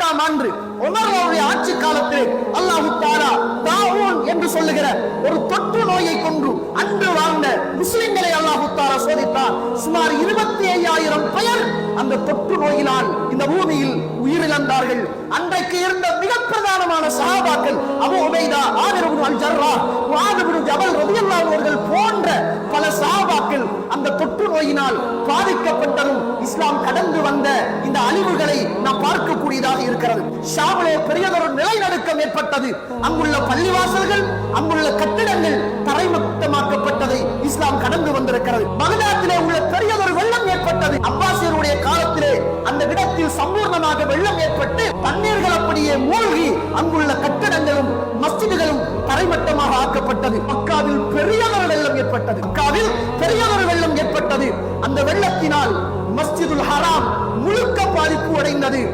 8ஆம் ஆண்டு உமர் அவருடைய ஆட்சி காலத்தில் அல்லாஹ் தஆலா தாவூன் என்று சொல்லுகிற ஒரு தொற்று நோயை கொண்டு அன்று வாழ்ந்த முஸ்லிம்களை அல்லாஹ் தஆலா சோதித்தார். சுமார் 25,000 பேர் அந்த தொற்று நோயினால் இந்த பூமியில் உயிரிழந்தார்கள். அன்றைக்கு இருந்த மிக பிரதானமான சஹாபாக்கள் அபூ உபைதா, ஆமிர் இப்னு அல் ஜர்ராஹ், முஆத் இப்னு ஜபல் ரலியல்லாஹு அவர்கள் போன்ற பல சஹாபாக்கள் அந்த தொற்று நோயினால் பாதிக்கப்பட்டதும் இஸ்லாம் கடந்து வந்த இந்த அழிவுகளை நாம் பார்க்கக்கூடியதாக இருக்கிறது. ஷாமிலே பெரியதொரு நிலநடுக்கம் ஏற்பட்டது. அங்குள்ள பள்ளிவாசல்கள், அங்குள்ள கட்டிடங்கள் தரைமட்டமாக்கப்பட்டதை இஸ்லாம் கடந்து வந்திருக்கிறது. பகதாத்திலே உள்ள பெரியதொரு வெள்ளம் ஏற்பட்டது. அப்பாசியருடைய காலத்திலே அந்த இடத்தில் சம்பூர்ணமாக வெள்ளம் ஏற்பட்டு தண்ணீர்கள் அப்படியே மூழ்கி அங்குள்ள கட்டிடங்களும் மஸ்ஜிதுகளும் தரைமட்டமாக ஆக்கப்பட்டது. மக்காவில் பெரியதொரு வெள்ளம் ஏற்பட்டது. மக்காவில் பெரியதொரு வெள்ளம் ஏற்பட்டது. அந்த வெள்ளத்தினால் மஸ்ஜிதுல் ஹராம் முழுக்க பாதிப்பு அடைந்தது.